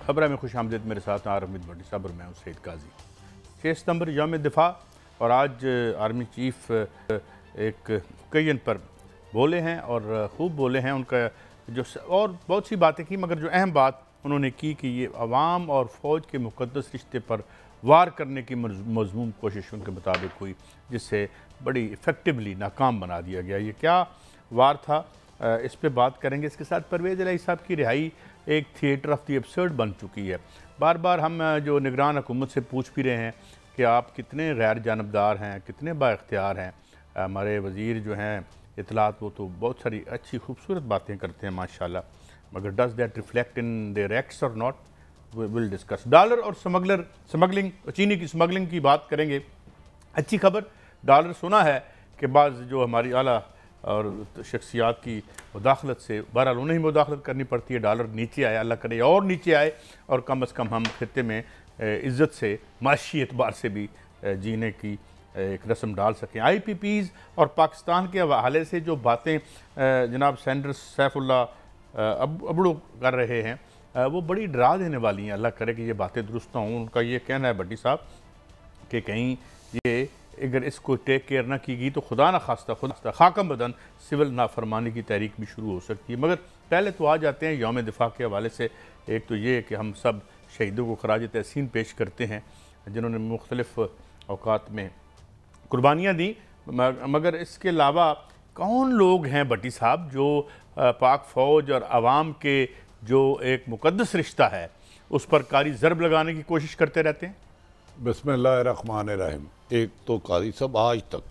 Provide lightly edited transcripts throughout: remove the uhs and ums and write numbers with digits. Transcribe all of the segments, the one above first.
खबर में खुश आमदीद। मेरे साथ आरमिद भट्टी साहब और मैं हूं सईद काजी। 6 सितंबर यौम दिफा और आज आर्मी चीफ एक ओकेजन पर बोले हैं और ख़ूब बोले हैं। उनका जो और बहुत सी बातें की, मगर जो अहम बात उन्होंने की कि ये अवाम और फ़ौज के मुक़द्दस रिश्ते पर वार करने की मज़मूम कोशिश उनके मुताबिक हुई, जिससे बड़ी इफ़ेक्टिवली नाकाम बना दिया गया। ये क्या वार था, इस पे बात करेंगे। इसके साथ परवेज़ इलाही साहब की रिहाई एक थिएटर ऑफ द एब्सर्ड बन चुकी है। बार बार हम जो निगरान हुकूमत से पूछ भी रहे हैं कि आप कितने गैर जानबदार हैं, कितने बाइख्तियार हैं। हमारे वज़ीर जो हैं इतलात, वो तो बहुत सारी अच्छी खूबसूरत बातें करते हैं माशाल्लाह, मगर does that reflect in their acts और नॉट, विल डिस्कस। डॉलर और स्मगलिंग, चीनी की स्मगलिंग की बात करेंगे। अच्छी खबर, डॉलर सुना है कि बाज़ जो हमारी आला और शख्सियात की मुदाखलत से, बहरहाल उन्हें ही मुदाखलत करनी पड़ती है, डॉलर नीचे आया, अल्लाह करे और नीचे आए और कम अज़ कम हम खित्ते में इज़्ज़त से, माशी एतबार से भी जीने की एक रस्म डाल सकें। IPPs और पाकिस्तान के हवाले से जो बातें जनाब सेंटर सैफुल्ला अबड़ो कर रहे हैं, वो बड़ी डरा देने वाली हैं। अल्लाह करे कि ये बातें दुरुस्त हों। उनका ये कहना है भट्टी साहब कि कहीं ये अगर इसको टेक केयर ना की गई तो खुदा ना खास्ता खाकम बदन सिविल नाफरमानी की तहरीक भी शुरू हो सकती है। मगर पहले तो आ जाते हैं यौम दिफा के हवाले से। एक तो ये कि हम सब शहीदों को खराज तहसीन पेश करते हैं जिन्होंने मुख्तलिफ़ औकात में कुर्बानियाँ दी, मगर इसके अलावा कौन लोग हैं भट्टी साहब जो पाक फ़ौज और आवाम के जो एक मुक़द्दस रिश्ता है उस पर कारी ज़रब लगाने की कोशिश करते रहते हैं? बिस्मिल्लाहिर्रहमानिर्रहीम। एक तो काजी साहब आज तक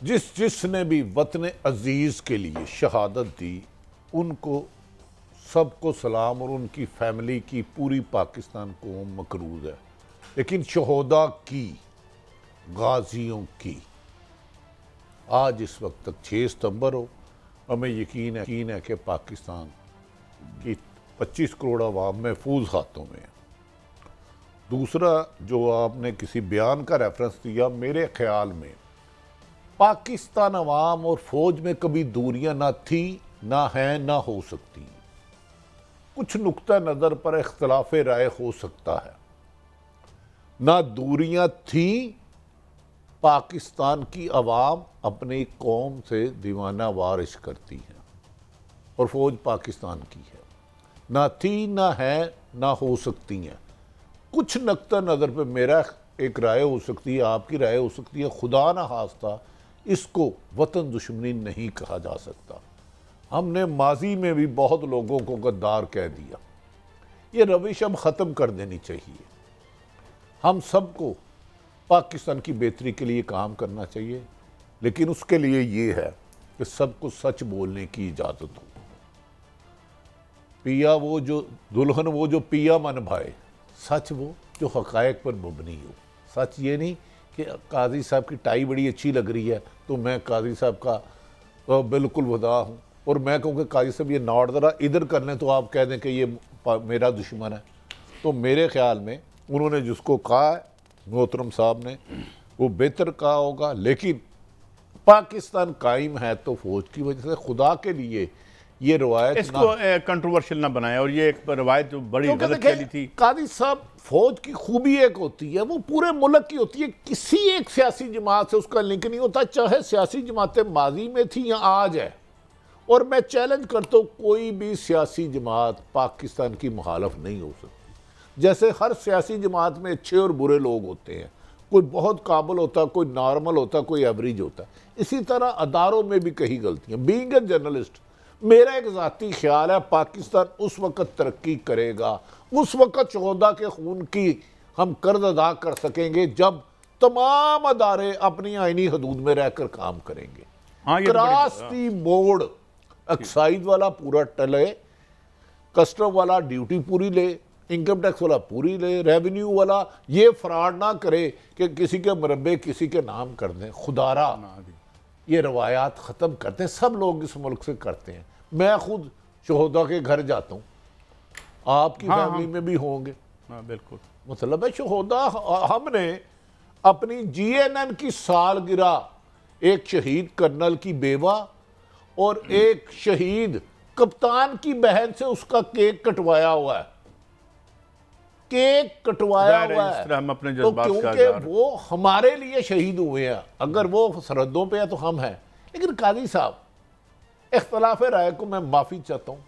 जिसने भी वतन अजीज़ के लिए शहादत दी, उनको सबको सलाम और उनकी फैमिली की पूरी पाकिस्तान को मकरूज़ है। लेकिन शहोदा की, गाजियों की, आज इस वक्त तक 6 सितंबर हो, हमें यकीन है कि पाकिस्तान की 25 करोड़ आवाम महफूज हाथों में है। दूसरा, जो आपने किसी बयान का रेफरेंस दिया, मेरे ख्याल में पाकिस्तान अवाम और फ़ौज में कभी दूरियां ना थी, ना हैं, ना हो सकती। कुछ नुक्ता नज़र पर इख्तलाफ राय हो सकता है। ना दूरियां थी, पाकिस्तान की अवाम अपनी कौम से दीवाना वारिश करती है और फ़ौज पाकिस्तान की है। ना थी, ना है, ना हो सकती हैं। कुछ नुक्ता नज़र पे मेरा एक राय हो सकती है, आपकी राय हो सकती है। खुदा ना खास्ता इसको वतन दुश्मनी नहीं कहा जा सकता। हमने माजी में भी बहुत लोगों को गद्दार कह दिया। ये रविश अब ख़त्म कर देनी चाहिए। हम सबको पाकिस्तान की बेहतरी के लिए काम करना चाहिए, लेकिन उसके लिए ये है कि सबको सच बोलने की इजाज़त हो। पिया वो जो दुल्हन वो जो पिया मन भाए, सच वो जो हक़ायक़ पर मबनी हो। सच ये नहीं कि काजी साहब की टाई बड़ी अच्छी लग रही है तो मैं काजी साहब का बिल्कुल वदा हूँ, और मैं कहूँ कि काजी साहब ये नॉट ज़रा इधर कर लें तो आप कह दें कि ये मेरा दुश्मन है। तो मेरे ख्याल में उन्होंने जिसको कहा है मोहतरम साहब ने, वो बेहतर कहा होगा। लेकिन पाकिस्तान कायम है तो फ़ौज की वजह से। खुदा के लिए ये रवायत इसको कंट्रोवर्शियल ना बनाए, और ये एक रवायत जो बड़ी गलत चली थी। कादी साहब, फौज की खूबी एक होती है, वो पूरे मुल्क की होती है। किसी एक सियासी जमात से उसका लिंक नहीं होता, चाहे सियासी जमातें माजी में थी या आज है। और मैं चैलेंज करता हूँ, कोई भी सियासी जमात पाकिस्तान की मुखालफ नहीं हो सकती। जैसे हर सियासी जमात में अच्छे और बुरे लोग होते हैं, कोई बहुत काबिल होता, कोई नॉर्मल होता, कोई एवरेज होता। इसी तरह अदारों में भी कई गलतियाँ। बीइंग ए जर्नलिस्ट, मेरा एक ज़ाती ख्याल है पाकिस्तान उस वक़्त तरक्की करेगा, उस वक़्त शहोदा के खून की हम कर्ज अदा कर सकेंगे जब तमाम अदारे अपनी आइनी हदूद में रहकर काम करेंगे। क्रॉस दी बोर्ड एक्साइज वाला पूरा टले, कस्टम वाला ड्यूटी पूरी ले, इनकम टैक्स वाला पूरी ले, रेवेन्यू वाला ये फ्रॉड ना करे कि किसी के मुरब्बे किसी के नाम कर दें। खुदारा ये रवायात ख़त्म करते हैं। सब लोग इस मुल्क से करते हैं। मैं खुद शहोदा के घर जाता हूँ, आपकी फैमिली में भी होंगे। बिल्कुल, मतलब है शहोदा। हमने अपनी GNN की सालगिरह, एक शहीद कर्नल की बेवा और एक शहीद कप्तान की बहन से उसका केक कटवाया हुआ है। केक कटवाया हुआ है। हम अपने तो क्योंकि वो हमारे लिए शहीद हुए हैं, अगर वो सरहदों पे है तो हम हैं। लेकिन काजी साहब, इख्तलाफ राय को मैं माफ़ी चाहता हूँ,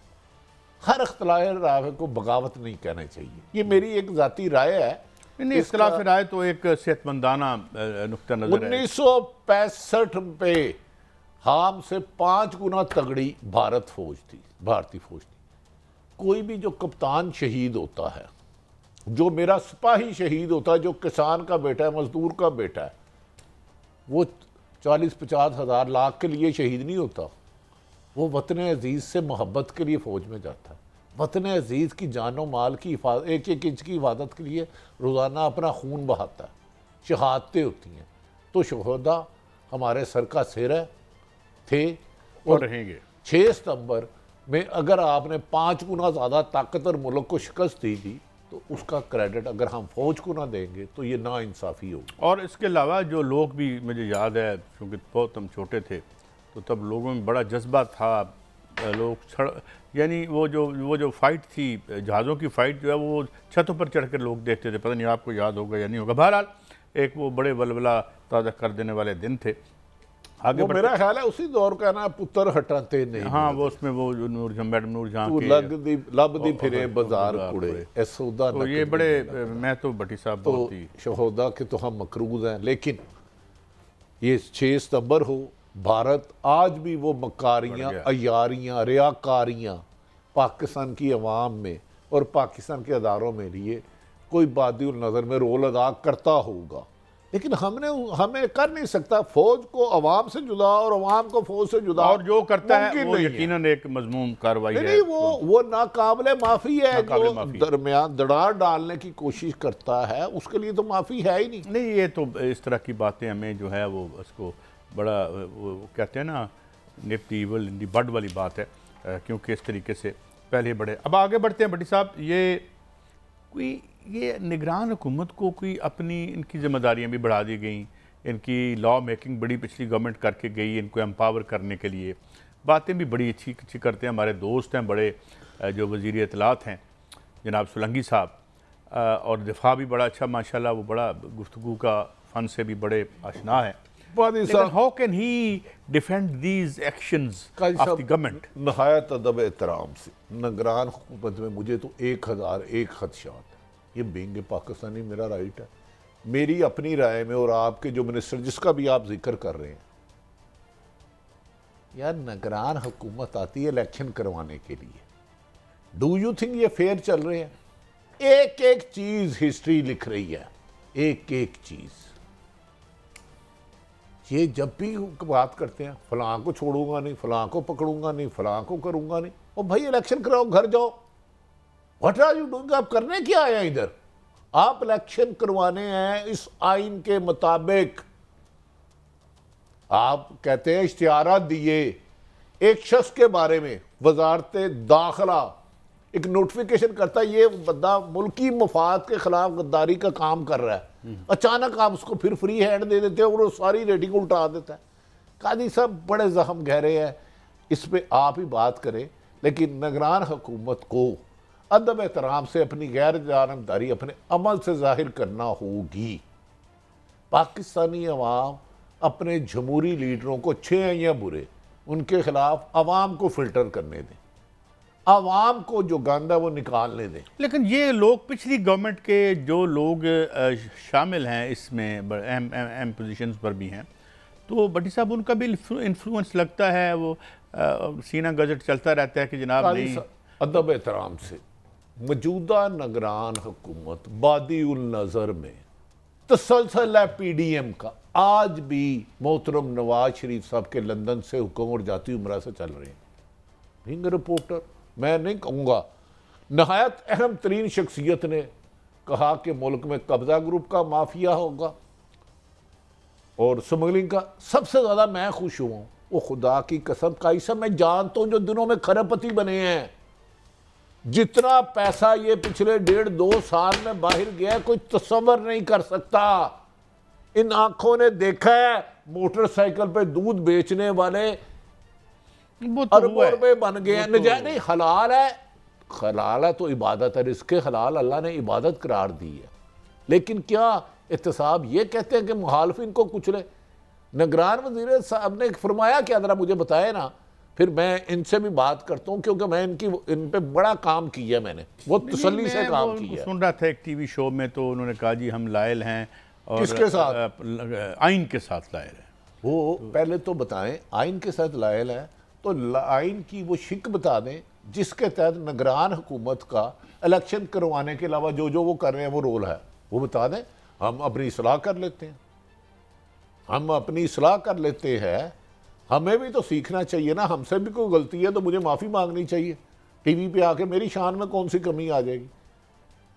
हर इख्तलाफ राय को बगावत नहीं कहना चाहिए, ये मेरी एक ज़ाती राय है। इख्तलाफ राय तो एक सेहतमंदाना नुक्ता नज़र है। 1965 पे हम से 5 गुना तगड़ी भारतीय फौज थी। कोई भी जो कप्तान शहीद होता है, जो मेरा सिपाही शहीद होता है, जो किसान का बेटा है, मजदूर का बेटा है, वो 40-50 हज़ार लाख के लिए शहीद नहीं होता। वो वतन अजीज़ से मोहब्बत के लिए फ़ौज में जाता है, वतन अजीज़ की जानो माल की हिफाजत, एक एक इंच की हिफाजत के लिए रोज़ाना अपना खून बहाता है, शहादतें होती हैं। तो शहदा हमारे सर का सिर है, थे और रहेंगे। 6 सितंबर में अगर आपने 5 गुना ज़्यादा ताकतवर मुल्क को शिकस्त दी थी, तो उसका क्रेडिट अगर हम फौज को ना देंगे तो ये नाइंसाफ़ी होगी। और इसके अलावा जो लोग भी, मुझे याद है क्योंकि बहुत हम छोटे थे, तो तब लोगों में बड़ा जज्बा था। लोग यानी वो जो फ़ाइट थी, जहाज़ों की फ़ाइट जो है, वो छतों पर चढ़ कर लोग देखते थे। पता नहीं आपको याद होगा या नहीं होगा। बहरहाल एक वो बड़े वलवला ताज़ा कर देने वाले दिन थे। आगे वो मेरा ख्याल है उसी दौर का ना, पुत्र हटाते नहीं। हाँ, वो उसमें वो मैडम नूरजहां के लब दी फिरे बाजार कुड़े ए सौदा। तो ये बड़े, मैं तो भट्टी साहब तो शहोदा के तो हम मकरूज हैं, लेकिन ये 6 सितंबर हो, भारत आज भी वो मकारियाँ, अयारियाँ, रियाकारियाँ पाकिस्तान की अवाम में और पाकिस्तान के अदारों में लिए कोई बादिउल नज़र में रोल अदा करता होगा। लेकिन हमें कर नहीं सकता फौज को अवाम से जुदा और अवाम को फौज से जुदा। और जो करता है वो यकीनन एक मजमूम कार्रवाई है। नहीं, वो नाकाबिले माफ़ी है। जो दरमियान दरार डालने की कोशिश करता है, उसके लिए तो माफ़ी है ही नहीं। ये तो इस तरह की बातें हमें जो है वो उसको बड़ा, वो कहते हैं ना, निफ्टी इवल इन दी बड वाली बात है, क्योंकि इस तरीके से पहले बड़े। अब आगे बढ़ते हैं भट्टी साहब। ये निगरान हुकूमत को कोई अपनी इनकी जिम्मेदारियां भी बढ़ा दी गई, इनकी लॉ मेकिंग बड़ी पिछली गवर्नमेंट करके गई, इनको एम्पावर करने के लिए बातें भी बड़ी अच्छी अच्छी करते हैं। हमारे दोस्त हैं बड़े, जो वज़ीर इत्तलात हैं जनाब सोलंकी साहब, और दिफा भी बड़ा अच्छा माशाल्लाह, वो बड़ा गुफ्तगू का फ़न से भी बड़े आशना है। How can he defend these actions of the government? नहायत अदब एहतराम से निगरान हुकूमत में मुझे तो 1001 खदशात। ये बीइंग पाकिस्तानी मेरा राइट है। मेरी अपनी राय में, और आपके जो मिनिस्टर जिसका भी आप जिक्र कर रहे हैं, यार निगरान हुकूमत आती है इलेक्शन करवाने के लिए। डू यू थिंक ये फेयर चल रहे हैं? एक एक चीज हिस्ट्री लिख रही है, एक एक चीज। ये जब भी बात करते हैं, फलां को छोड़ूंगा नहीं, फलां को पकड़ूंगा नहीं, फलां को करूंगा नहीं। और भाई इलेक्शन कराओ, घर जाओ। What are you doing? आप करने क्या आए हैं इधर? आप इलेक्शन करवाने हैं इस आइन के मुताबिक। आप कहते हैं इश्तिहारात दिए एक शख्स के बारे में, वजारत दाखिला एक नोटिफिकेशन करता है, ये बंदा मुल्की मफाद के खिलाफ गद्दारी का काम कर रहा है। अचानक आप उसको फिर फ्री हैंड दे देते हैं और वो सारी रेटिंग उल्टा देता है। कादी साहब बड़े जख्म गहरे हैं, इस पर आप ही बात करें। लेकिन निगरान हुकूमत को अदब एहतराम से अपनी गैर जानबदारी अपने अमल से जाहिर करना होगी। पाकिस्तानी अवाम अपने जमहूरी लीडरों को, अच्छे हैं या बुरे, उनके खिलाफ अवाम को फिल्टर करने दें, अवाम को जो गंद है वो निकालने दें। लेकिन ये लोग पिछली गवर्नमेंट के जो लोग शामिल हैं इसमें, अहम पोजीशंस पर भी हैं, तो भट्टी साहब उनका भी इन्फ्लुएंस लगता है। वो सीना गजट चलता रहता है कि जनाब नहीं। अदब एहतराम से मौजूदा निगरान हुकूमत बादी उल नज़र में तसलसल है PDM का। आज भी मोहतरम नवाज शरीफ साहब के लंदन से हुक्म और जाती उम्रा से चल रहे हैं। बिंग रिपोर्टर, मैं नहीं कहूँगा, नहायत अहम तरीन शख्सियत ने कहा कि मुल्क में कब्जा ग्रुप का माफिया होगा और स्मगलिंग का। सबसे ज़्यादा मैं खुश हुआ हूँ, वो खुदा की कसम काई साहब मैं जानता हूँ जो दिनों में खरबपति बने हैं, जितना पैसा ये पिछले 1.5-2 साल में बाहर गया कोई तस्वर नहीं कर सकता। इन आंखों ने देखा है मोटरसाइकिल पे दूध बेचने वाले अरबों रुपए बन गए हैं। नजायज नहीं, हलाल है, हलाल है तो इबादत है, रिज़्क़ हलाल अल्लाह ने इबादत करार दी है। लेकिन क्या एहतसाब ये कहते हैं कि मुखालफिन को कुचले? निगरान वज़ीर साहब ने फरमाया क्या, ज़रा मुझे बताए ना, फिर मैं इनसे भी बात करता हूँ, क्योंकि मैं इन पे बड़ा काम किया, मैंने बहुत तसल्ली से काम किया। सुन रहा था एक टीवी शो में, तो उन्होंने कहा जी हम लायल हैं, और किसके साथ? आइन के साथ लायल है। वो पहले तो बताएं आइन के साथ लायल है, तो आइन की वो शिक बता दें जिसके तहत निगरान हुकूमत का इलेक्शन करवाने के अलावा जो जो वो कर रहे हैं वो रोल है, वो बता दें। हम अपनी इस्लाह कर लेते हैं, हम अपनी इस्लाह कर लेते हैं। हमें भी तो सीखना चाहिए ना, हमसे भी कोई गलती है तो मुझे माफ़ी मांगनी चाहिए। टीवी पे आके मेरी शान में कौन सी कमी आ जाएगी?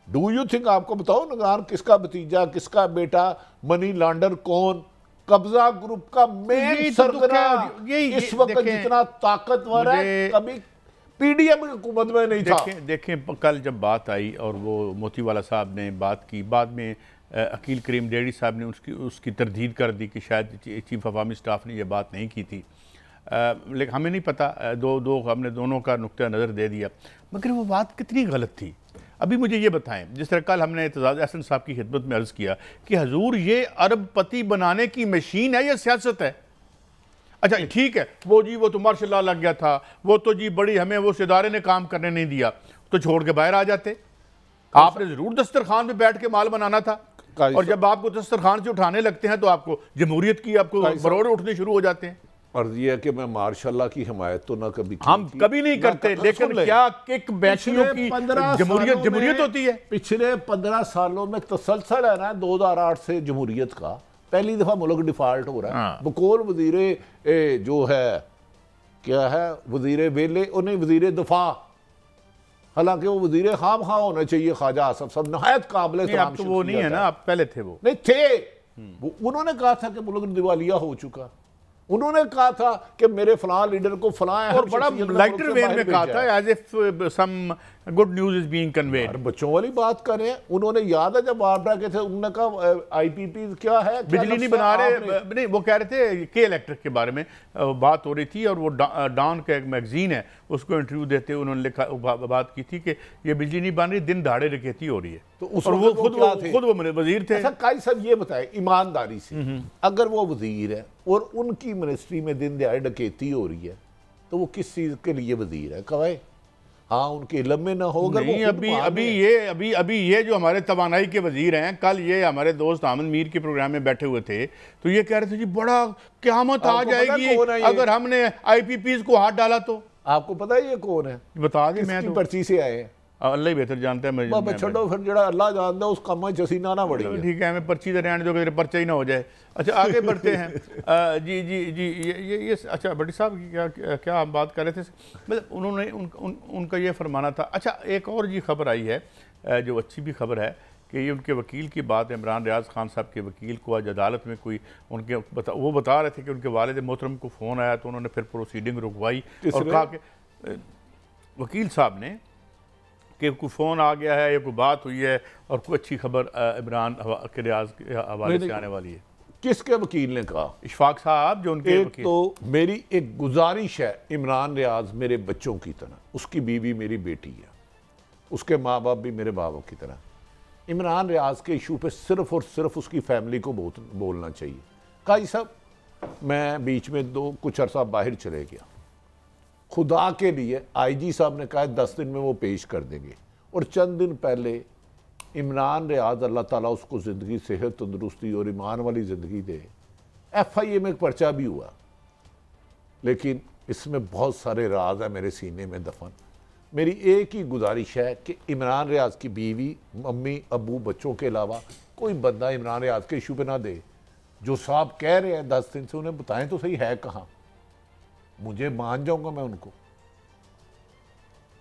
डू यू थिंक, आपको बताओ निगरान किसका भतीजा, किसका बेटा, मनी लॉन्डर कौन, कब्जा ग्रुप का मेन सरगना इस वक्त जितना ताकतवर है कभी पीडीएम की हुकूमत में नहीं था। देखें कल जब बात आई और वो मोतीवाला साहब ने बात की, बाद में अकील करीम डेडी साहब ने उसकी तरदीद कर दी कि शायद चीफ ऑफ आर्मी स्टाफ ने यह बात नहीं की थी, लेकिन हमें नहीं पता, हमने दोनों का नुक्ता नज़र दे दिया, मगर वो बात कितनी गलत थी। अभी मुझे ये बताएं, जिस तरह कल हमने एतजाज़ अहसन साहब की खिदमत में अर्ज़ किया कि हजूर ये अरबपति बनाने की मशीन है या सियासत है? अच्छा ठीक है, वो जी वो तो मार्शल लॉ लग गया था, वो तो जी बड़ी हमें वो इदारे ने काम करने नहीं दिया, तो छोड़ के बाहर आ जाते। आपने ज़रूर दस्तरखान पे बैठ के माल बनाना था, और जब आपको दस्तरखान से उठाने लगते हैं तो आपको जमहूरियत की आपको बरोड़ उठने शुरू हो जाते हैं। और ये है कि मैं मार्शल की हिमायत तो ना कभी हम कभी नहीं करते, लेकिन क्या किक बैचियों की जमहूरियत होती है? पिछले 15 सालों में तसलसल है ना 2008 से जमहूरियत का, पहली दफा मुल्क डिफॉल्ट हो रहा है। बकौल वजीरे जो है क्या है, वजीरे वेले उन्हें वजीरे दफा, हालांकि वो वजीरे खाम खा होना चाहिए, ख्वाजा आसफ सब नहायत काबिल अब तो वो नहीं है ना, आप पहले थे, वो नहीं थे। उन्होंने कहा था कि मुल्क दिवालिया हो चुका, उन्होंने कहा था कि मेरे फलां लीडर को फलां, और बड़ा लाइटर वेन में कहा था, as if some good news is being conveyed. बच्चों वाली बात कर रहे हैं। उन्होंने याद है जब आगरा के थे, उन्होंने कहा आईपीपी क्या है, बिजली नहीं बना रहे, नहीं वो कह रहे थे के इलेक्ट्रिक के बारे में बात हो रही थी, और वो डॉन का एक मैगजीन है उसको इंटरव्यू देते उन्होंने लिखा बात की थी कि ये बिजली नहीं बन रही, दिन दहाड़े डकैती हो रही है। तो उस वो खुद वो वजीर थे। अच्छा काई साहब ये बताए ईमानदारी से, अगर वो वजीर है और उनकी मिनिस्ट्री में दिन दहाड़े डकैती हो रही है, तो वो किस चीज के लिए वजीर है? कवाए हाँ उनके इल्म में ना होगा। नहीं, अभी ये जो हमारे तवानाई के वजीर हैं, कल ये हमारे दोस्त आमद मीर के प्रोग्राम में बैठे हुए थे, तो ये कह रहे थे जी बड़ा क़यामत आ जाएगी अगर हमने आईपीपीज़ को हाथ डाला तो। आपको पता है ये कौन है? बता दी, मैं तो पर्ची से आए हैं, अल्लाह ही बेहतर जानता है। मैं छोड़ो फिर जड़ा अल्लाह जानता है उस काम में जसीना ना बढ़े। ठीक है, हमें पर्ची दे रहने दो, तेरे पर्चा ही ना हो जाए। अच्छा आगे बढ़ते हैं। जी जी जी ये अच्छा भट्टी साहब की क्या हम बात कर रहे थे, मतलब उन्होंने उनका ये फरमाना था। अच्छा एक और जी खबर आई है जो अच्छी भी खबर है कि ये उनके वकील की बात, इमरान रियाज खान साहब के वकील को आज अदालत में कोई वो बता रहे थे कि उनके वालिद मोहतरम को फ़ोन आया, तो उन्होंने फिर प्रोसीडिंग रुकवाई और कहा कि वकील साहब ने कि कोई फ़ोन आ गया है या कोई बात हुई है और कोई अच्छी खबर इमरान के रियाज के हवाले से आने वाली है। किसके वकील ने कहा? इशफाक साहब जो उनके वकील। तो मेरी एक गुजारिश है, इमरान रियाज मेरे बच्चों की तरह, उसकी बीवी मेरी बेटी है, उसके माँ बाप भी मेरे बाबों की तरह। इमरान रियाज के इशू पे सिर्फ और सिर्फ उसकी फैमिली को बोलना चाहिए। काजी साहब मैं बीच में कुछ अरसा बाहर चले गया, खुदा के लिए आईजी साहब ने कहा 10 दिन में वो पेश कर देंगे, और चंद दिन पहले इमरान रियाज अल्लाह ताला उसको ज़िंदगी, सेहत, तंदुरुस्ती और ईमान वाली ज़िंदगी दे, FIA में एक पर्चा भी हुआ, लेकिन इसमें बहुत सारे राज है मेरे सीने में दफन। मेरी एक ही गुजारिश है कि इमरान रियाज की बीवी, मम्मी, अबू, बच्चों के अलावा कोई बंदा इमरान रियाज के इशू पे ना दे। जो साहब कह रहे हैं 10 दिन से, उन्हें बताएं तो सही है कहाँ, मुझे मान जाऊंगा मैं उनको।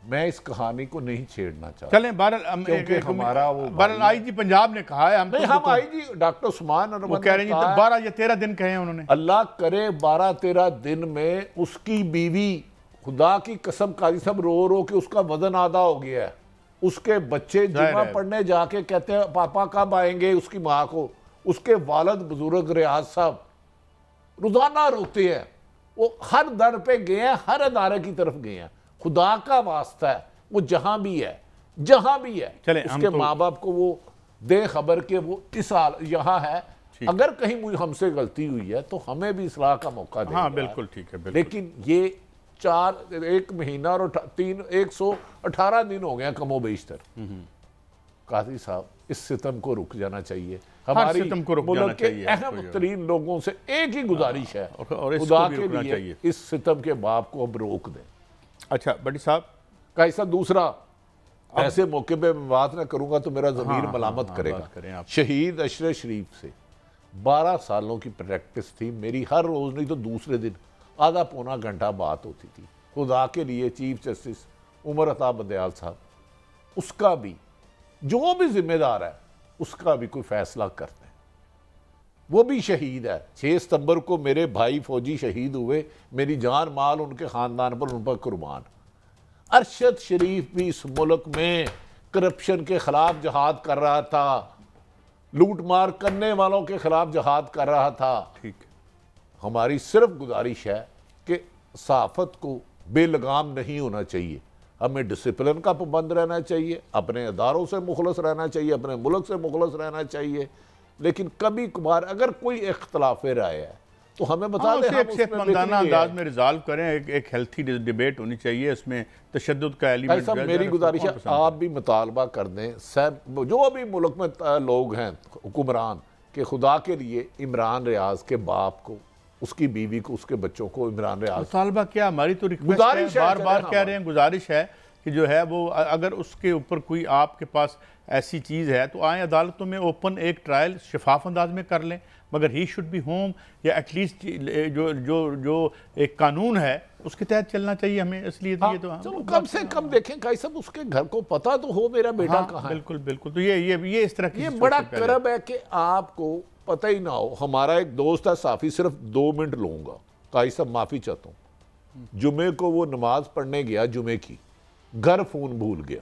मैं इस कहानी को नहीं छेड़ना चाहता। चलें बहरहाल, क्योंकि हमारा वो बहरहाल आईजी पंजाब ने कहा है, हम नहीं, हम आईजी डॉक्टर उस्मान वो कह रहे हैं 12 या 13 दिन कहे हैं उन्होंने। अल्लाह करे 12-13 दिन में उसकी बीवी, खुदा की कसम काजी साहब रो रो के उसका वजन आधा हो गया है, उसके बच्चे जुमा पढ़ने जाके कहते हैं पापा कब आएंगे उसकी माँ को, उसके वालिद बुजुर्ग रियाज साहब रोजाना रोते हैं, वो हर दर पे गए हैं, हर अदारे की तरफ गए हैं। खुदा का वास्ता है वो जहां भी है चलें, उसके माँ बाप को वो दें खबर के वो इस हाल यहाँ है, अगर कहीं हमसे गलती हुई है तो हमें भी इसलाह का मौका दें। हाँ बिल्कुल ठीक है, बिल्कुल। लेकिन ये 1 महीना और 118 दिन हो गए कमो बेशतर। काजी साहब इस सितम को रुक जाना चाहिए। हमारी सितम को रुक मुल्क जाना के चाहिए, अहम तरीन लोगों से एक ही गुजारिश है, और इसको खुदा भी के रुकना लिए चाहिए। इस सितम के बाप को अब रोक दें। अच्छा बड़ी साहब, कैसा दूसरा ऐसे मौके पे मैं बात ना करूंगा तो मेरा ज़मीर मलामत करेगा। शहीद अशरफ शरीफ से 12 सालों की प्रैक्टिस थी मेरी, हर रोज़ नहीं तो दूसरे दिन आधा पौना घंटा बात होती थी। खुदा के लिए चीफ जस्टिस उमर अता बंदयाल साहब, उसका भी जो भी जिम्मेदार है उसका भी कोई फैसला करते हैं। वो भी शहीद है। 6 सितंबर को मेरे भाई फौजी शहीद हुए, मेरी जान माल उनके ख़ानदान पर उन पर कुर्बान। अरशद शरीफ भी इस मुल्क में करप्शन के खिलाफ जहाद कर रहा था, लूट मार करने वालों के खिलाफ जहाद कर रहा था। ठीक, हमारी सिर्फ गुजारिश है कि सहाफ़त को बेलगाम नहीं होना चाहिए, हमें डिसिप्लिन का पाबंद रहना चाहिए, अपने अदारों से मुखलस रहना चाहिए, अपने मुल्क से मुखलस रहना चाहिए। लेकिन कभी कभार अगर कोई इख्तलाफ राय है तो हमें बता दें, हम मंदाना अंदाज में रिजॉल्व करें। एक हेल्थी डिबेट होनी चाहिए, इसमें तशद्दुद का एलिमेंट। ऐसा मेरी गुजारिश है, आप भी मुतालबा कर दें सब जो भी मुल्क में लोग हैं हुक्मरान, कि खुदा के लिए इमरान रियाज के बाप को, उसकी बीवी को, उसके बच्चों को इमरान रियाज। मुतालबा क्या, हमारी तो रिक्वेस्ट है, बार बार कह रहे हैं, गुजारिश है कि जो है वो अगर उसके ऊपर कोई आपके पास ऐसी चीज़ है तो आए अदालतों में ओपन एक ट्रायल शफाफ अंदाज में कर लें, मगर ही शुड बी होम, या एटलीस्ट जो जो जो एक कानून है उसके तहत चलना चाहिए हमें। इसलिए तो ये तो चलो कम से कम देखें कई सब उसके घर को पता तो हो मेरा बेटा कहाँ है। बिल्कुल बिल्कुल, तो ये इस तरह की ये बड़ा करब है कि आपको पता ही ना हो। हमारा एक दोस्त है साफ़ी, सिर्फ 2 मिनट लूँगा, काई साहब माफ़ी चाहता हूँ। जुमे को वो नमाज पढ़ने गया, जुमे की, घर फ़ोन भूल गया,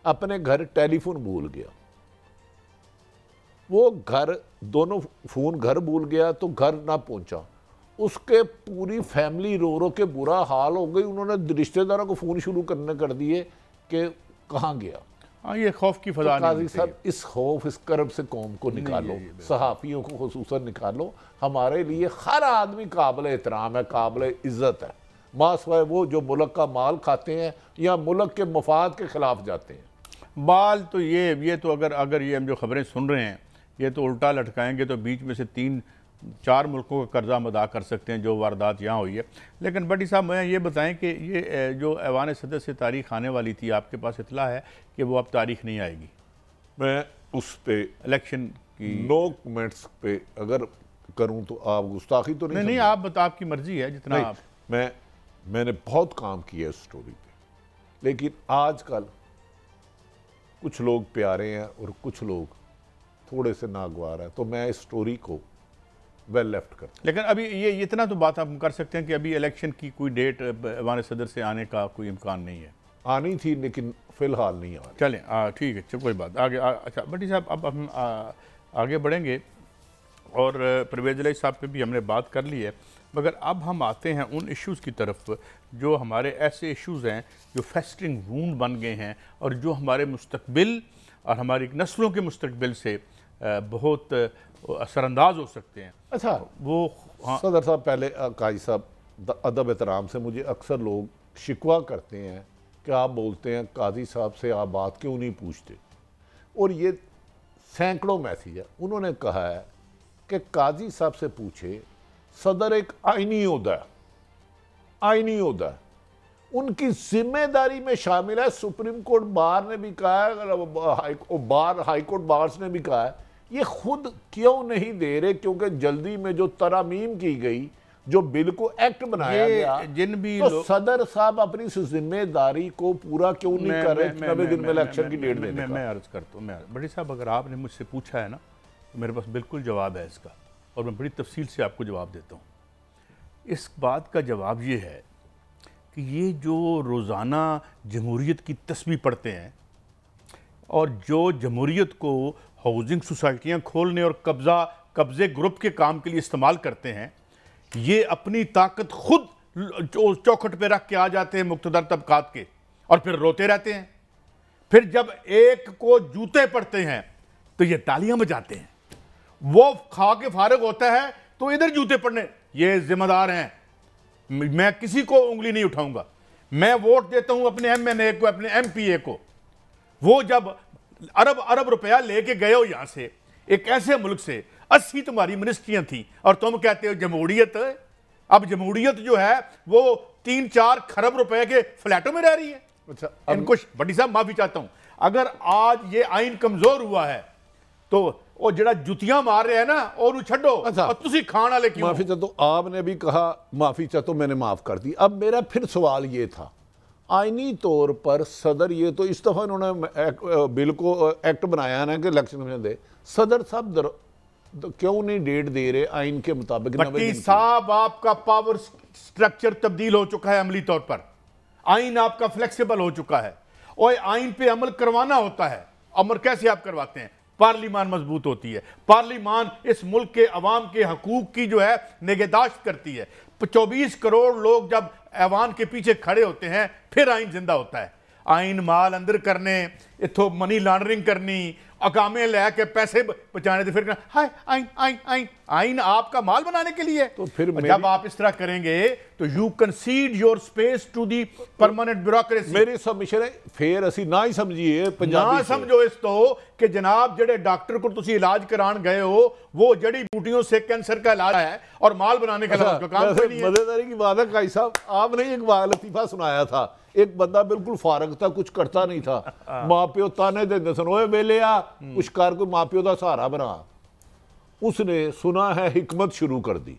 अपने घर टेलीफोन भूल गया। वो घर दोनों फ़ोन घर भूल गया तो घर ना पहुंचा, उसके पूरी फैमिली रो रो के बुरा हाल हो गई। उन्होंने रिश्तेदारों को फ़ोन शुरू करने कर दिए कि कहाँ गया। हाँ, ये खौफ की फजा तो काजी साहब इस खौफ, इस करब से कौम को निकालो, सहाफ़ियों को खुसूसन निकालो। हमारे लिए हर आदमी काबिल एहतराम है, काबिल इज़्ज़त है, मासवाए वो जो मुल्क का माल खाते हैं या मुल्क के मफाद के खिलाफ जाते हैं। बाल तो ये तो अगर ये हम जो खबरें सुन रहे हैं ये तो उल्टा लटकाएंगे तो बीच में से 3-4 मुल्कों का कर्जा हम अदा कर सकते हैं जो वारदात यहाँ हुई है। लेकिन बड़ी साहब मैं ये बताएं कि ये जो ऐवान सदर से तारीख आने वाली थी, आपके पास इतला है कि वो अब तारीख नहीं आएगी? मैं उस पे इलेक्शन की नो कमेंट्स पे अगर करूं तो आप गुस्ताखी तो नहीं? आप बता, आपकी मर्जी है जितना आप। मैंने बहुत काम किया इस स्टोरी पे, लेकिन आजकल कुछ लोग प्यारे हैं और कुछ लोग थोड़े से नागवार है, तो मैं इस स्टोरी को वेल लेफ्ट कर। लेकिन अभी ये इतना तो बात हम कर सकते हैं कि अभी इलेक्शन की कोई डेट ऐवान सदर से आने का कोई इम्कान नहीं है। आनी थी लेकिन फिलहाल नहीं आ रही। चलें ठीक है, चलो कोई बात आगे। अच्छा भट्टी साहब, अब हम आगे बढ़ेंगे और परवेज़ इलाही साहब पे भी हमने बात कर ली है, मगर अब हम आते हैं उन इश्यूज़ की तरफ जो हमारे ऐसे इश्यूज़ हैं जो फेस्टिंग वूंड बन गए हैं और जो हमारे मुस्तकबिल और हमारी नस्लों के मुस्तकबिल से बहुत असरअंदाज हो सकते हैं। अच्छा वो हाँ। सदर साहब, पहले काजी साहब अदब एहतराम से मुझे अक्सर लोग शिकवा करते हैं कि आप बोलते हैं काजी साहब से आप बात क्यों नहीं पूछते, और ये सैकड़ों मैसेज है। उन्होंने कहा है कि काजी साहब से पूछे, सदर एक आईनी ओहदा है, आईनी ओहदा है, उनकी जिम्मेदारी में शामिल है। सुप्रीम कोर्ट बार ने भी कहा है, हाई कोर्ट बार्स ने भी कहा है, ये खुद क्यों नहीं दे रहे? क्योंकि जल्दी में जो तरामीम की गई, जो बिल को एक्ट बनाया गया, जिन भी तो सदर साहब अपनी जिम्मेदारी को पूरा क्यों नहीं कर रहे? 90 दिन में इलेक्शन की डेट देने का। मैं अर्ज करता हूँ, बड़ी साहब, अगर आपने मुझसे पूछा है ना तो मेरे पास बिल्कुल जवाब है इसका, और मैं बड़ी तफसील से आपको जवाब देता हूँ। इस बात का जवाब ये है कि ये जो रोज़ाना जमहूरियत की तस्बीह पढ़ते हैं और जो जमहूरियत को हाउसिंग सोसाइटियाँ खोलने और कब्ज़े ग्रुप के काम के लिए इस्तेमाल करते हैं, ये अपनी ताकत खुद चौखट पे रख के आ जाते हैं मुक़्तदर तबकात के, और फिर रोते रहते हैं। फिर जब एक को जूते पड़ते हैं तो ये तालियां बजाते हैं, वो खा के फारिग होता है तो इधर जूते पड़ने। ये जिम्मेदार हैं, मैं किसी को उंगली नहीं उठाऊंगा। मैं वोट देता हूं अपने MNA को, अपने MPA को। वो जब अरब अरब रुपया लेके गए हो यहां से, एक ऐसे मुल्क से, 80 तुम्हारी मिनिस्ट्रियां थी और तुम कहते हो जमहूरियत। अब जमहूरियत जो है वो 3-4 खरब रुपए के फ्लैटों में रह रही है। अच्छा, इनको बड़ी साहब माफी चाहता हूं, अगर आज ये आइन कमजोर हुआ है तो वो जड़ा जुतियां मार रहे हैं ना, और छो। अच्छा, और तुसी खान वाले क्यों? माफी चाहता हूं, आपने भी कहा माफी चाहता हूं, मैंने माफ कर दी। अब मेरा फिर सवाल ये था, आईनी तौर पर सदर, ये तो इस दफा इन्होंने बिल को एक्ट बनाया ना कि इलेक्शन कमीशन दे, सदर साहब तो क्यों नहीं डेट दे रहे आइन के मुताबिक? भट्टी साहब, आपका पावर स्ट्रक्चर तब्दील हो चुका है अमली तौर पर, आइन आपका फ्लेक्सिबल हो चुका है, और आइन पे अमल करवाना होता है। अमल कैसे आप करवाते हैं? पार्लिमान मजबूत होती है, पार्लिमान इस मुल्क के अवाम के हकूक की जो है निगहदाश्त करती है। 24 करोड़ लोग जब ऐवान के पीछे खड़े होते हैं फिर आइन जिंदा होता है। आइन माल अंदर करने, इथों मनी लॉन्ड्रिंग करनी, अकामे लैके पैसे बचाने, फिर हाय आइन आइन आइन आइन आपका माल बनाने के लिए। तो फिर जब आप इस तरह करेंगे तो you concede your space to the permanent bureaucracy. मेरी सबमिशन है, फिर असी ना ही समझिए पंजाबी ना समझो इस तो कि जनाब जेडे डॉक्टर को तुसी इलाज करान गए हो वो जड़ी बूटियों से कैंसर का इलाज है और माल बनाने का इलाज का काम कोई नहीं है। मजेदारी की बात है काई साहब, आपने एक लतीफा सुनाया था, एक बंदा बिल्कुल फारग था, कुछ करता नहीं था, माँ प्यो ताने देते सन, ओए वेले आ कुछ कर, कोई माँ प्यो का सहारा बना। उसने सुना है हिकमत शुरू कर दी।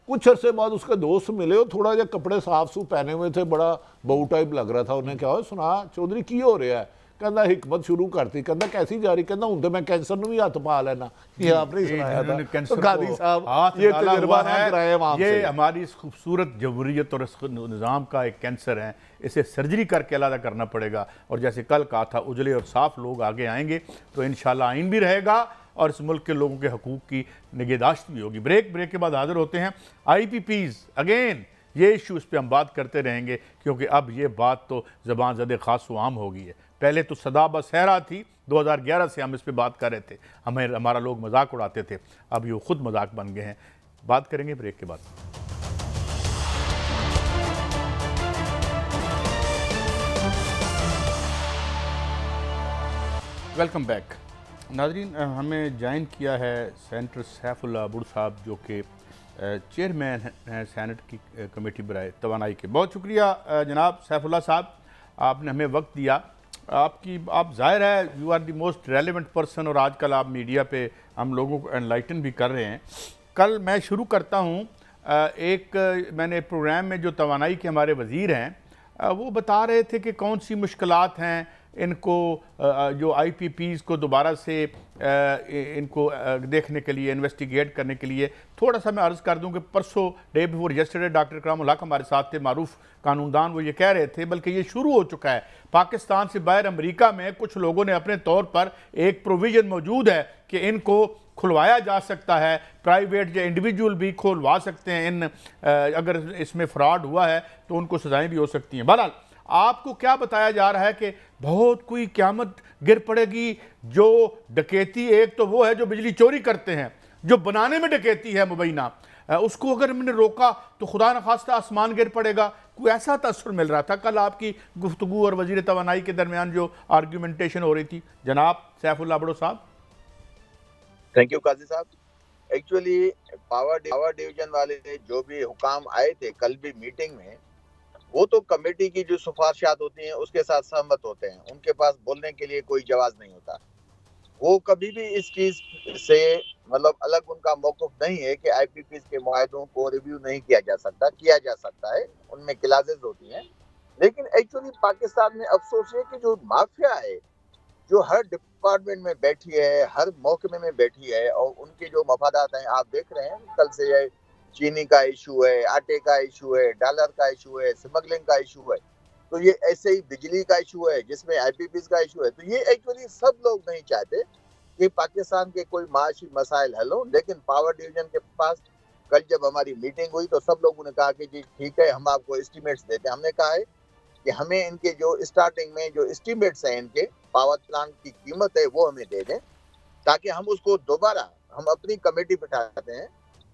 कुछ अरसे बाद उसका दोस्त मिले, वो थोड़ा जा कपड़े साफ सूफ पहने हुए थे, बड़ा बहू टाइप लग रहा था। उन्हें क्या हो सुना चौधरी की हो रहा है? कहता हिकमत शुरू करती। कहता कैसी जा रही? कहता हूं तो मैं कैंसर भी हाथ पा लेना। ये आपने सुनाया था। तो गांधी साहब ये तजुर्बा ना कराए वहां से। ये हमारी इस खूबसूरत जमहूरियत और इस निज़ाम का एक कैंसर है, इसे सर्जरी करके अलग करना पड़ेगा। और जैसे कल कहा था, उजले और साफ लोग आगे आएंगे तो इंशाल्लाह आइन भी रहेगा और इस मुल्क के लोगों के हकूक़ की निगहदाश्त भी होगी। ब्रेक के बाद हाजिर होते हैं। IPPs अगेन, ये इशू, इस पर हम बात करते रहेंगे क्योंकि अब ये बात तो ज़बान ज़द ख़ास आम हो गई है। पहले तो सदा बसहरा थी, 2011 से हम इस पर बात कर रहे थे, हमारा लोग मजाक उड़ाते थे, अब ये खुद मजाक बन गए हैं। बात करेंगे ब्रेक के बाद। वेलकम बैक नाज़रीन। हमें ज्वाइन किया है सेनेटर सैफुल्लाह बुड़ साहब, जो कि चेयरमैन हैं सेनेट की कमेटी बराए तवानाई के। बहुत शुक्रिया जनाब सैफुल्लाह साहब, आपने हमें वक्त दिया। आप ज़ाहिर है you are the most relevant person, और आजकल आप मीडिया पे हम लोगों को एनलाइटन भी कर रहे हैं। कल मैं शुरू करता हूँ, मैंने प्रोग्राम में जो तवानाई के हमारे वज़ीर हैं वो बता रहे थे कि कौन सी मुश्किलात हैं इनको, जो IPPs को दोबारा से इनको देखने के लिए, इन्वेस्टिगेट करने के लिए। थोड़ा सा मैं अर्ज़ कर दूं कि परसों day before yesterday doctor Ikramul हक हमारे साथ थे, मारूफ कानूनदान, वो ये कह रहे थे, बल्कि ये शुरू हो चुका है। पाकिस्तान से बाहर अमेरिका में कुछ लोगों ने अपने तौर पर एक प्रोविज़न मौजूद है कि इनको खुलवाया जा सकता है, प्राइवेट या इंडिविजुअल भी खुलवा सकते हैं। अगर इसमें फ्रॉड हुआ है तो उनको सजाएँ भी हो सकती हैं। बहरहाल आपको क्या बताया जा रहा है कि बहुत कोई क़यामत गिर पड़ेगी? जो डकैती, एक तो वो है जो बिजली चोरी करते हैं, जो बनाने में डकैती है मुबैना, उसको अगर हमने रोका तो खुदा न खास्ता आसमान गिर पड़ेगा। कोई ऐसा तस्वीर मिल रहा था कल आपकी गुफ्तगू और वज़ीर तवानाई के दरमियान जो आर्ग्यूमेंटेशन हो रही थी। जनाब सैफुल्लाह बुड़ो साहब। थैंक यू काजी साहब। एक्चुअली पावर डिवीजन वाले जो भी हुकाम आए थे कल भी मीटिंग में, वो तो कमेटी की जो सिफारिशात होती हैं उसके साथ सहमत होते हैं, उनके पास बोलने के लिए कोई जवाब नहीं होता। वो कभी भी इस चीज से मतलब अलग उनका मौक़िफ़ नहीं है कि IPPs के मुआहदों को रिव्यू नहीं किया जा सकता, किया जा सकता है, उनमें क्लासेस होती हैं। लेकिन एक्चुअली पाकिस्तान में अफसोस है कि जो माफिया है, जो हर डिपार्टमेंट में बैठी है, हर महकमे में बैठी है, और उनके जो मफादात हैं आप देख रहे हैं। कल से ये चीनी का इशू है, आटे का इशू है, डॉलर का इशू है, स्मगलिंग का इशू है, तो ये ऐसे ही बिजली का इशू है जिसमें IPPs का इशू है। तो ये एक्चुअली सब लोग नहीं चाहते कि पाकिस्तान के कोई माशी मसाइल हल हो। लेकिन पावर डिवीजन के पास कल जब हमारी मीटिंग हुई तो सब लोगों ने कहा कि जी ठीक है, हम आपको एस्टिमेट्स देते हैं। हमने कहा है कि हमें इनके जो स्टार्टिंग में जो एस्टिमेट्स हैं इनके पावर प्लांट की कीमत है वो हमें दे दें, ताकि हम उसको दोबारा हम अपनी कमेटी बिठाते हैं,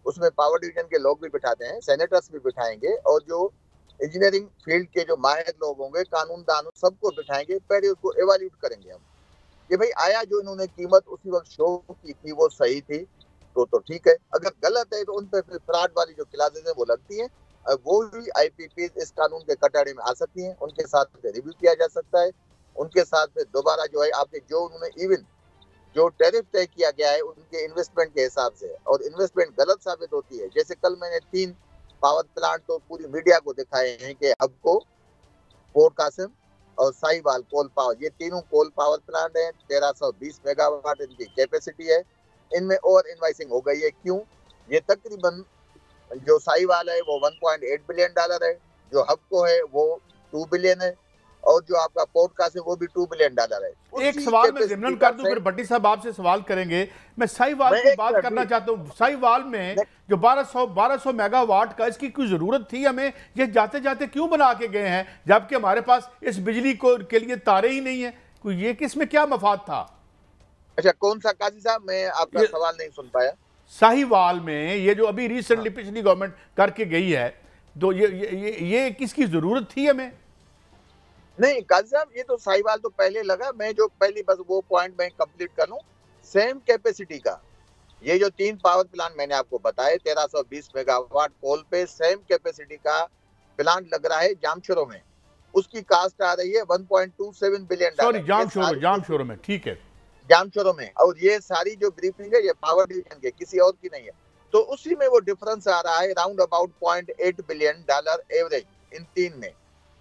उसमें पावर डिवीजन के लोग भी बिठाते हैं, सेनेटर्स भी बिठाएंगे और जो इंजीनियरिंग फील्ड के जो माहिर लोग होंगे, कानूनदान, सबको बिठाएंगे, पहले उसको एवेल्यूएट करेंगे हम कि भाई आया जो इन्होंने कीमत उसी वक्त शो की थी वो सही थी तो ठीक है, अगर गलत है तो उन पर फिर फ्रॉड वाली जो क्लासेस है वो लगती हैं, वो भी आईपीपी इस कानून के कटारे में आ सकती हैं, उनके साथ रिव्यू किया जा सकता है, उनके साथ फिर दोबारा जो है आपके जो उन्होंने इवन जो टैरिफ तय किया गया है उनके इन्वेस्टमेंट के हिसाब से और इन्वेस्टमेंट गलत साबित होती है, जैसे कल मैंने 3 पावर प्लांट तो पूरी मीडिया को दिखाए हैं कि हबको, पोर्ट कासिम और साहिवाल कोल पावर, ये तीनों कोल पावर प्लांट हैं, 1320 मेगावाट इनकी कैपेसिटी है, इनमें ओवर इनवाइसिंग हो गई है। क्यों? ये तकरीबन जो साहिवाल है वो $1.8 बिलियन है, जो हबको है वो 2 बिलियन है और जो आपका पोर्ट कासिम वो भी $2 बिलियन है। एक सवाल मैं जिमरन कर दूं, फिर भट्टी साहब आपसे सवाल करेंगे। मैं साहिवाल की बात करना चाहता हूं। साहिवाल में जो 1200 मेगावाट का, इसकी कोई जरूरत थी हमें? ये जाते जाते क्यों बना के गए हैं जबकि हमारे पास इस बिजली को के लिए तारे ही नहीं है? कोई ये किसमें क्या मफाद था? अच्छा, कौन सा काजी साहब, मैं आपका सवाल नहीं सुन पाया। साहिवाल में ये जो अभी रिसेंटली पिछली गवर्नमेंट करके गई है, तो ये किसकी जरूरत थी हमें? नहीं काजी साहब, ये तो साहिवाल तो पहले लगा, मैं जो पहली बस वो पॉइंट मैं कंप्लीट कर लूं, सेम कैपेसिटी का ये जो 3 पावर प्लांट मैंने आपको बताए 1320 मेगावाट कोल पे, सेम कैपेसिटी का प्लांट लग रहा है जामशोरो में, उसकी कास्ट आ रही है 1.27 बिलियन। सॉरी, जामशोरो में, ठीक है, जामशोरो में। और ये सारी जो ब्रीफिंग है ये पावर डिवीजन के, किसी और की नहीं है, तो उसी में वो डिफरेंस आ रहा है round about $0.8 billion average in 3 में।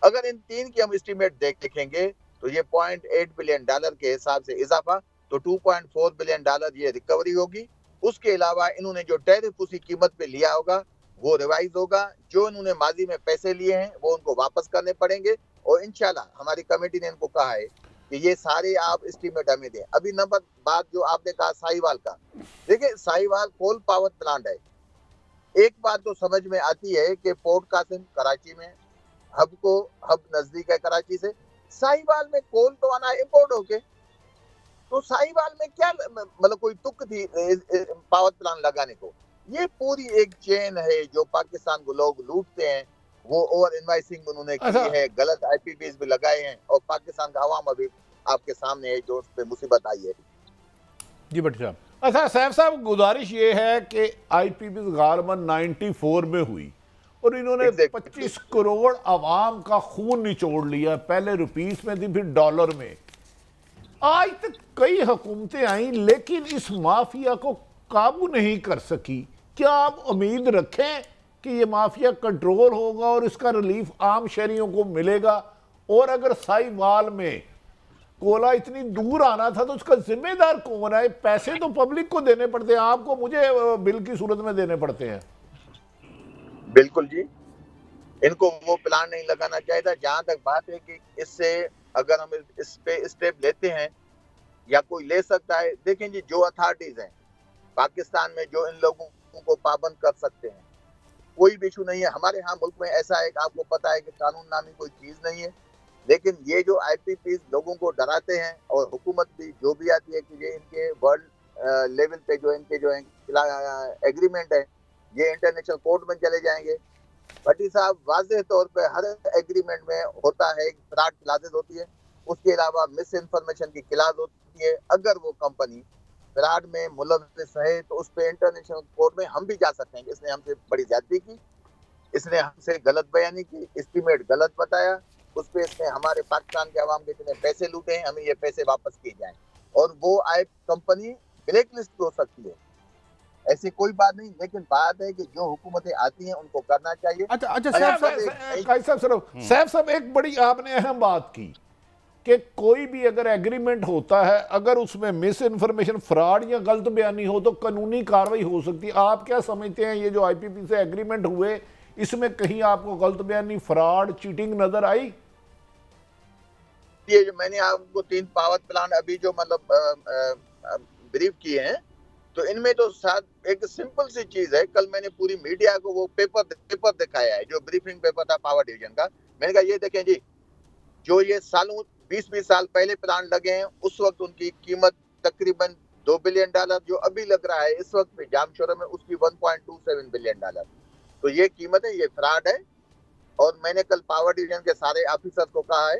अगर इन 3 की हम एस्टिमेट देखेंगे तो ये $0.8 बिलियन के हिसाब से इजाफा, तो $2.4 बिलियन ये रिकवरी होगी। उसके अलावा इन्होंने जो टैरिफ उसी कीमत पे लिया होगा वो रिवाइज होगा, जो इन्होंने माजी में पैसे लिए हैं वो उनको वापस करने पड़ेंगे और इंशाल्लाह हमारी कमेटी ने इनको कहा है कि ये सारे आप एस्टिमेट हमें दें। अभी नंबर बात जो आपने कहा साहिवाल का, देखिए साहिवाल कोल पावर प्लांट है, एक बात तो समझ में आती है कि पोर्ट कासिम कराची में, हब नजदीक है कराची से, साहिवाल में कोल तो आना इंपोर्ट होके, तो साहिवाल में क्या मतलब कोई तुक थी पावर प्लांट लगाने को? ये पूरी एक चेन है जो पाकिस्तान को लोग लूटते हैं, वो ओवर इनवाइसिंग उन्होंने की है, गलत आईपीपीज भी लगाए हैं और पाकिस्तान का अवाम अभी आपके सामने है जो उस पे मुसीबत आई है। जी भट्टी साहब। अच्छा सैफ साहब, गुजारिश ये है कि आईपीपी गारमन 94 में हुई और इन्होंने 25 करोड़ आवाम का खून निचोड़ लिया, पहले रुपीस में थी फिर डॉलर में। आज तक कई हुकूमतें आई लेकिन इस माफिया को काबू नहीं कर सकी। क्या आप उम्मीद रखें कि ये माफिया कंट्रोल होगा और इसका रिलीफ आम शहरियों को मिलेगा? और अगर साहिवाल में कोला इतनी दूर आना था तो उसका जिम्मेदार कौन है? पैसे तो पब्लिक को देने पड़ते हैं, आपको मुझे बिल की सूरत में देने पड़ते हैं। बिल्कुल जी, इनको वो प्लान नहीं लगाना चाहिए था। जहां तक बात है कि इससे अगर हम इस पे स्टेप लेते हैं या कोई ले सकता है, देखें जी जो अथॉरिटीज हैं पाकिस्तान में जो इन लोगों को पाबंद कर सकते हैं, कोई भी इशू नहीं है। हमारे यहाँ मुल्क में ऐसा है कि आपको पता है कि कानून नामी कोई चीज नहीं है, लेकिन ये जो आईपीपी लोगों को डराते हैं और हुकूमत भी जो भी आती है कि ये इनके वर्ल्ड लेवल पे जो इनके जो एग्रीमेंट है ये इंटरनेशनल कोर्ट में चले जाएंगे। भट्टी साहब, वाज़ेह तौर पे हर एग्रीमेंट में होता है फ्रॉड क्लासेस होती है, उसके अलावा मिस इन्फॉर्मेशन की क्लास होती है। अगर वो कंपनी फ्रॉड में मुलव्वस है तो उस पर इंटरनेशनल कोर्ट में हम भी जा सकते हैं। इसने हमसे बड़ी ज्यादती की, इसने हमसे गलत बयानी की, एस्टीमेट गलत बताया, उस पर इसने हमारे पाकिस्तान के अवाम के इतने पैसे लूटे हैं, हमें ये पैसे वापस किए जाएं और वो आए कंपनी ब्लैक लिस्ट हो सकती है, ऐसी कोई बात नहीं। लेकिन बात है कि जो हुकूमतें आती हैं उनको करना चाहिए। अच्छा सैफ साहब, एक बड़ी आपने अहम बात की कि कोई भी अगर एग्रीमेंट होता है, अगर उसमें मिस इन्फॉर्मेशन, फ्रॉड या गलत बयानी हो तो कानूनी कार्रवाई हो सकती है। आप क्या समझते हैं ये जो आईपीपी से एग्रीमेंट हुए इसमें कहीं आपको गलत बयानी, फ्रॉड, चीटिंग नजर आई? ये जो मैंने आपको 3 पावर प्लांट अभी जो मतलब ब्रीफ किए हैं, तो इनमें तो साथ एक सिंपल सी चीज है। कल मैंने पूरी मीडिया को वो पेपर दिखाया है जो ब्रीफिंग पेपर था पावर डिवीजन का। मैंने कहा ये देखें जी, जो ये सालों 20-20 साल पहले प्लांट लगे हैं, उस वक्त उनकी कीमत तकरीबन $2 बिलियन, जो अभी लग रहा है इस वक्त में जामशोरो में, उसकी $1.27 बिलियन। तो ये कीमत है, ये फ्रॉड है। और मैंने कल पावर डिवीजन के सारे ऑफिसर को कहा है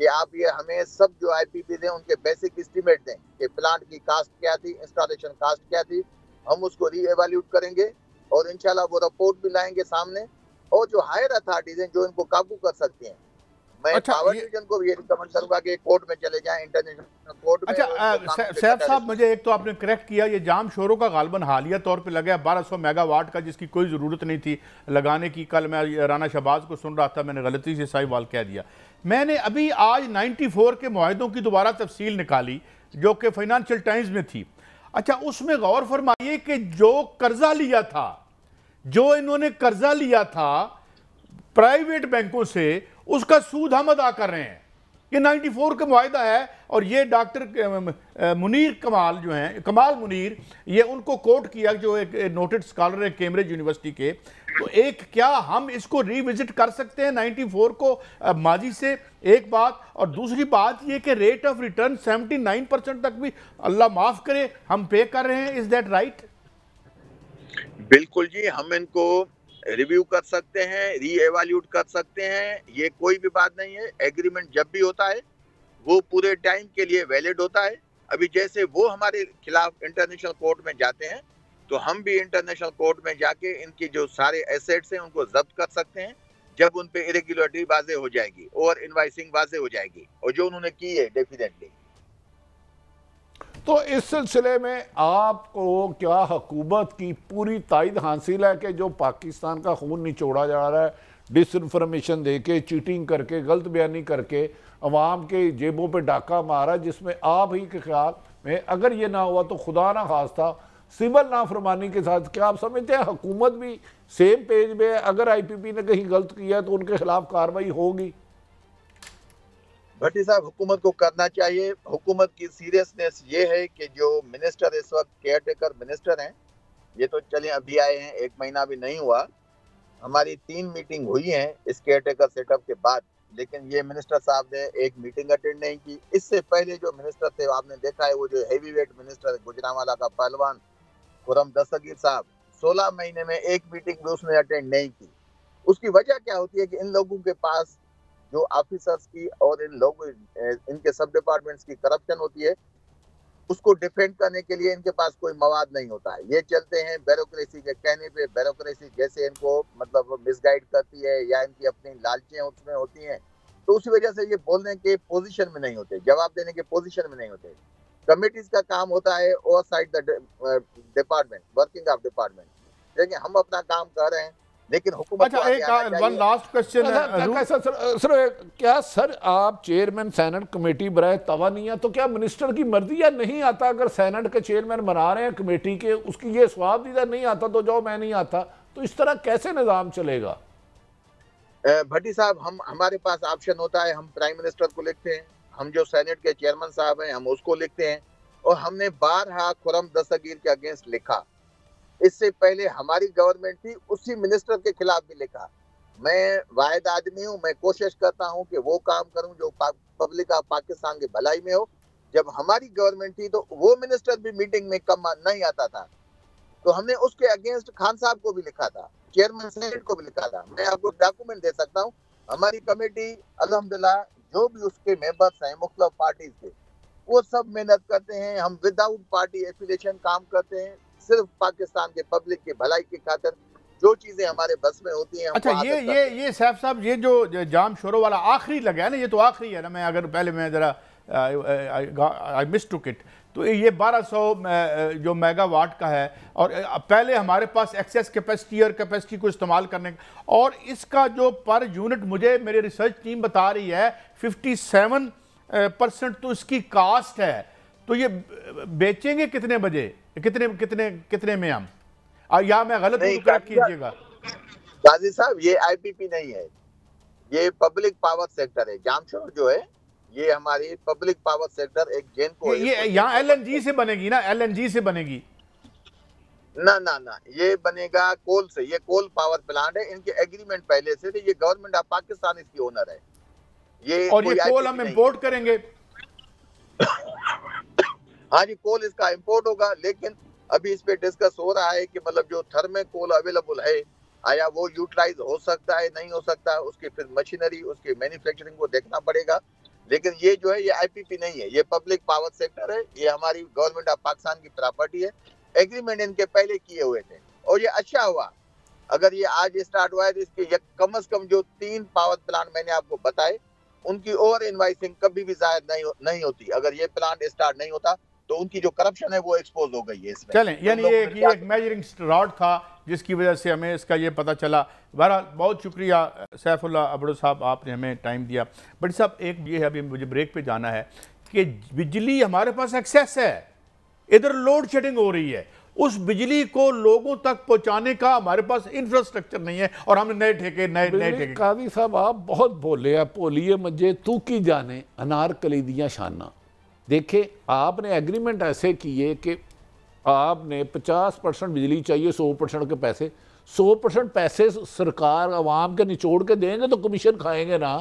कि आप ये हमें सब जो आईपीपी हैं उनके बेसिक एस्टीमेट दें कि प्लांट की कास्ट क्या थी, इंस्टॉलेशन कास्ट क्या थी। हम उसको रीएवैल्यूएट करेंगे और इंशाल्लाह वो रिपोर्ट भी लाएंगे सामने। और जो हायर अथॉरिटीज हैं जो इनको काबू कर सकती हैं, मैं पावर डिवीजन को भी ये रिकमेंड करूंगा कि कोर्ट में चले जाएं, इंटरनेशनल कोर्ट में। अच्छा सैफ साहब, मुझे एक तो आपने करेक्ट किया, ये जामशोरो का गालबन हालिया तौर पे लगा 1200 मेगावाट का, जिसकी कोई ज़रूरत नहीं थी लगाने की। कल मैं राना शहबाज को सुन रहा था, मैंने गलती से साहिवाल कह दिया। मैंने अभी आज 94 के मुआहदों की दोबारा तफसील निकाली जो कि फाइनेंशियल टाइम्स में थी। अच्छा, उसमें गौर फरमाइए कि जो कर्जा लिया था, जो इन्होंने कर्जा लिया था प्राइवेट बैंकों से, उसका सूद हम अदा कर रहे हैं। ये 94 का मुआहदा है। और ये डॉक्टर मुनीर कमाल जो हैं, कमाल मुनीर, ये उनको कोट किया, जो एक नोटेड स्कॉलर है कैम्ब्रिज यूनिवर्सिटी के। तो एक, क्या हम इसको रिविजिट कर सकते हैं 94 को माजी से? एक बात। और दूसरी बात ये कि रेट ऑफ रिटर्न 79% तक भी, अल्लाह माफ करे, हम पे कर रहे हैं। Is that right? बिल्कुल जी, हम इनको रिव्यू कर सकते हैं, रीएवैल्यूएट कर सकते हैं, ये कोई भी बात नहीं है। एग्रीमेंट जब भी होता है वो पूरे टाइम के लिए वैलिड होता है। अभी जैसे वो हमारे खिलाफ इंटरनेशनल कोर्ट में जाते हैं, तो हम भी इंटरनेशनल कोर्ट में जाके इनकी जो सारे एसेट्स हैं उनको जब्त कर सकते हैं, जब उन पे इरेगुलरिटी वाजे हो जाएगी और इनवाइसिंग वाजे हो जाएगी, और जो उन्होंने की है डेफिनेटली। तो इस सिलसिले में आपको क्या हुकूमत की पूरी तायद हासिल है कि जो पाकिस्तान का खून निचोड़ा जा रहा है, डिसइंफॉर्मेशन देके, चीटिंग करके, गलत बयानी करके अवाम के जेबों पे डाका मारा, जिसमें आप ही के ख्याल में अगर ये ना हुआ तो खुदा ना खास्ता सिविल नाफरमानी के साथ, क्या आप समझते हैं हुकूमत भी सेम पेज में है? अगर आईपीपी ने कहीं गलत किया तो उनके खिलाफ कार्रवाई होगी? भट्टी साहब, हुकूमत को करना चाहिए। हुकूमत की सीरियसनेस ये है कि जो मिनिस्टर इस वक्त केयर टेकर मिनिस्टर हैं, ये तो चले अभी आए हैं, 1 महीना भी नहीं हुआ। हमारी 3 मीटिंग हुई हैं इस केयर टेकर सेटअप के बाद, लेकिन ये मिनिस्टर साहब ने एक मीटिंग अटेंड नहीं की। इससे पहले जो मिनिस्टर थे, आपने देखा है, वो जो हैवी वेट मिनिस्टर गुजरांवाला का पहलवान खुरम दस्तगीर साहब, 16 महीने में एक मीटिंग भी उसने अटेंड नहीं की। उसकी वजह क्या होती है कि इन लोगों के पास जो ऑफिसर्स की और इन लोगों, इनके सब डिपार्टमेंट्स की करप्शन होती है, उसको डिफेंड करने के लिए इनके पास कोई मवाद नहीं होता है। ये चलते हैं ब्यूरोक्रेसी के कहने पे। ब्यूरोक्रेसी जैसे इनको मतलब मिसगाइड करती है या इनकी अपनी लालचें उसमें होती हैं, तो उसी वजह से ये बोलने के पोजीशन में नहीं होते, जवाब देने के पोजीशन में नहीं होते। कमिटीज का काम होता है oversight the department, working of department. देखिए, हम अपना काम कर रहे हैं, लेकिन हुकूमत। अच्छा, एक वन लास्ट क्वेश्चन सर, क्या सर आप चेयरमैन सेनेट कमेटी बराए तवानिया, तो क्या मिनिस्टर की मर्जी या नहीं आता? अगर सेनेट के चेयरमैन बना रहे हैं कमेटी के, उसकी ये स्वाब नहीं आता तो जाओ, मैं नहीं आता, तो इस तरह कैसे निजाम चलेगा? भट्टी साहब, हमारे पास ऑप्शन होता है, हम प्राइम मिनिस्टर को लिखते हैं, हम जो सेनेट के चेयरमैन साहब हैं हम उसको लिखते हैं, और हमने 12 खुरम दस्तगीर के अगेंस्ट लिखा। इससे पहले हमारी गवर्नमेंट थी, उसी मिनिस्टर के खिलाफ भी लिखा। मैं वाहिद आदमी हूँ, मैं कोशिश करता हूँ कि वो काम करूँ जो पब्लिक ऑफ पाकिस्तान की भलाई में हो। जब हमारी गवर्नमेंट थी तो वो मिनिस्टर भी मीटिंग में कम नहीं आता था, तो हमने उसके अगेंस्ट खान साहब को भी लिखा था, चेयरमैन सेनेट को भी लिखा था। मैं आपको डॉक्यूमेंट दे सकता हूँ। हमारी कमेटी अल्हम्दुलिल्लाह जो भी उसके मेंबर्स हैं मुख्तलिफ पार्टीज के, वो सब मेहनत करते हैं। हम विदाउट पार्टी एफिलिएशन काम करते हैं, सिर्फ पाकिस्तान के पब्लिक की भलाई की खातिर जो चीजें हमारे बस में होती हैं। अच्छा, ये सैफ साहब, ये जो जामशोरो वाला आखिरी लगा है ना, ये तो आखिरी है ना। मैं अगर पहले मैं जरा आई मिस्टूक इट, तो ये 1200 जो मेगावाट का है, और पहले हमारे पास एक्सेस कैपेसिटी और कैपेसिटी को इस्तेमाल करने का, और इसका जो पर यूनिट मुझे मेरी रिसर्च टीम बता रही है 57% तो इसकी कास्ट है। तो ये बेचेंगे कितने बजे, कितने में हम, या मैं गलत हूं तो करेक्ट कीजिएगा। गाजी साहब, ये आईपीपी नहीं है, ये पब्लिक पावर सेक्टर है। जामशोरो जो है ये हमारी पब्लिक पावर सेक्टर एक जेन को, ये यहाँ एलएनजी से बनेगी ना, एलएनजी से बनेगी ना, ये बनेगा कोल से। ये कोल पावर प्लांट है, इनके एग्रीमेंट पहले से थे, ये गवर्नमेंट ऑफ पाकिस्तान इसकी ओनर है। और ये कोल हम इंपोर्ट करेंगे। हाँ जी, कोल इसका इंपोर्ट होगा, लेकिन अभी इस पे डिस्कस हो रहा है कि मतलब जो थर्मल कोल अवेलेबल है, आया वो यूटिलाइज हो सकता है, नहीं हो सकता है, उसकी फिर मशीनरी, उसकी मैन्युफैक्चरिंग को देखना पड़ेगा। लेकिन ये जो है ये आईपीपी नहीं है, ये पब्लिक पावर सेक्टर है, ये हमारी गवर्नमेंट ऑफ पाकिस्तान की प्रॉपर्टी है। एग्रीमेंट इनके पहले किए हुए थे और ये अच्छा हुआ। अगर ये आज स्टार्ट हुआ है तो इसके कम से कम जो 3 पावर प्लांट मैंने आपको बताए, उनकी ओवर इनवाइसिंग कभी भी जायद नहीं होती। अगर ये प्लांट स्टार्ट नहीं होता तो उनकी जो करप्शन है वो एक्सपोज हो गई है इसमें। चलें, यानी ये एक मेजरिंग रॉड था जिसकी वजह से हमें इसका ये पता चला। बहरहाल बहुत शुक्रिया सैफुल्लाह अबड़ो साहब, आपने हमें टाइम दिया। बट साहब एक ये है, अभी मुझे ब्रेक पे जाना है कि बिजली हमारे पास एक्सेस है, इधर लोड शेडिंग हो रही है, उस बिजली को लोगों तक पहुंचाने का हमारे पास इंफ्रास्ट्रक्चर नहीं है और हमने नए ठेके नए ठेके। काजी साहब आप बहुत बोले, बोलिए मुझे तू की जाने अनारकली दियां शाना। देखे आपने एग्रीमेंट ऐसे किए कि आपने 50% बिजली चाहिए, 100% के पैसे, 100% पैसे सरकार आवाम के निचोड़ के देंगे तो कमीशन खाएंगे ना।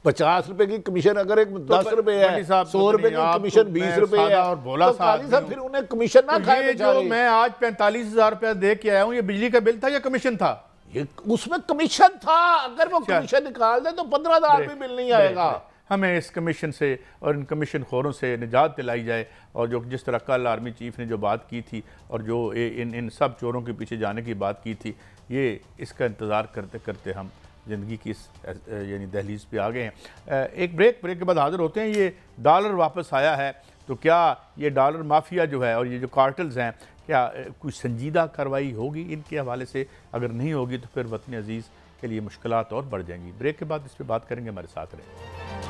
50 रुपए की कमीशन अगर एक 10 रुपए है, 100 रुपए की कमीशन 20 रुपए है, और भोला तो साहब फिर उन्हें कमीशन ना खाए बेचारे। जो मैं आज 45,000 रुपया दे के आया हूँ, ये बिजली का बिल था या कमीशन था? ये उसमें कमीशन था। अगर वो कमीशन निकाल दे तो 15,000 भी बिल नहीं आएगा। हमें इस कमीशन से और इन कमीशन खोरों से निजात दिलाई जाए। और जो जिस तरह कल आर्मी चीफ ने जो बात की थी और जो इन सब चोरों के पीछे जाने की बात की थी, ये इसका इंतज़ार करते करते हम ज़िंदगी की इस यानी दहलीज पे आ गए हैं। एक ब्रेक के बाद हाज़िर होते हैं। ये डॉलर वापस आया है, तो क्या ये डॉलर माफिया जो है और ये जो कार्टल्स हैं, क्या कोई संजीदा कार्रवाई होगी इनके हवाले से? अगर नहीं होगी तो फिर वतन अजीज़ के लिए मुश्किलात और बढ़ जाएंगी। ब्रेक के बाद इस पर बात करेंगे, हमारे साथ रहें।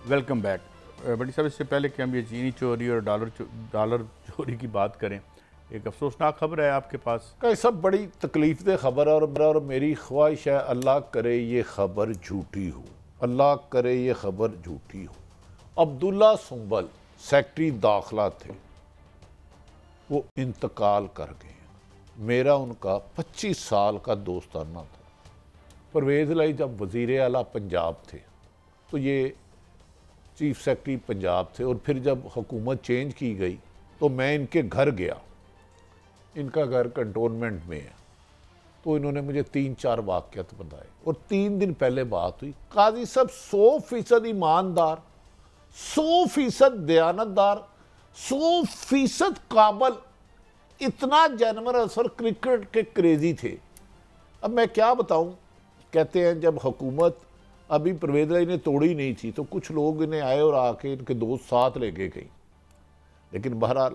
Welcome back. बड़ी साहब, इससे पहले कि हम ये चीनी चोरी और डॉलर चोरी की बात करें, एक अफसोसनाक खबर है आपके पास। कई सब बड़ी तकलीफ दे खबर है और मेरी ख्वाहिश है अल्लाह करे ये खबर झूठी हो, अल्लाह करे ये खबर झूठी हो। अब्दुल्ला सुंबल सेक्रेटरी दाखिला थे, वो इंतकाल कर गए। मेरा उनका 25 साल का दोस्ताना था। परवेज़ लाई जब वज़ीर आला पंजाब थे तो ये चीफ सेक्रेटरी पंजाब थे, और फिर जब हुकूमत चेंज की गई तो मैं इनके घर गया। इनका घर कंटोनमेंट में है, तो इन्होंने मुझे 3-4 वाक़यात बताए। और 3 दिन पहले बात हुई, काजी साहब 100% ईमानदार, 100% दयानतदार, 100% काबल, इतना जेनरस और क्रिकेट के क्रेजी थे। अब मैं क्या बताऊं, कहते हैं जब हुकूमत अभी परवेज़ लाई ने तोड़ी नहीं थी तो कुछ लोग इन्हें आए और आके इनके दोस्त साथ लेके गई। लेकिन बहरहाल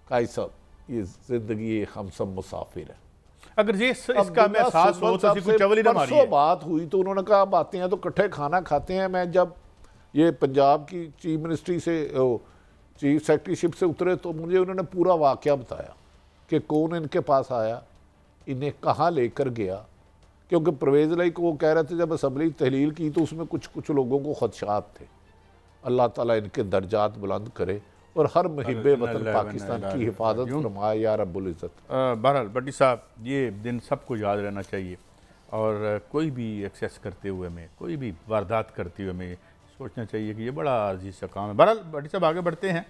काई साहब, ये ज़िंदगी हम सब मुसाफिर है। अगर ये इसका मैं एहसास हो तो कुछ चवली ना मारी है। बात हुई तो उन्होंने कहा आप आते हैं तो इकट्ठे खाना खाते हैं। मैं जब ये पंजाब की चीफ मिनिस्ट्री से चीफ सेक्रेटरीशिप से उतरे तो मुझे उन्होंने पूरा वाक़या बताया कि कौन इनके पास आया, इन्हें कहाँ लेकर गया। क्योंकि परवेज़ लाई को वो कह रहे थे जब असम्बली तहलील की तो उसमें कुछ लोगों को खदशात थे। अल्लाह ताला इनके दर्जात बुलंद करे और हर मुहिब्बे वतन पाकिस्तान की हिफाजत फरमाए या रब्बुल इज़्ज़त। बहरहाल भट्टी साहब, ये दिन सबको याद रहना चाहिए और कोई भी एक्सेस करते हुए हमें, कोई भी वारदात करते हुए हमें सोचना चाहिए कि ये बड़ा अजीज़ सा काम है। बहरहाल भट्टी साहब, आगे बढ़ते हैं।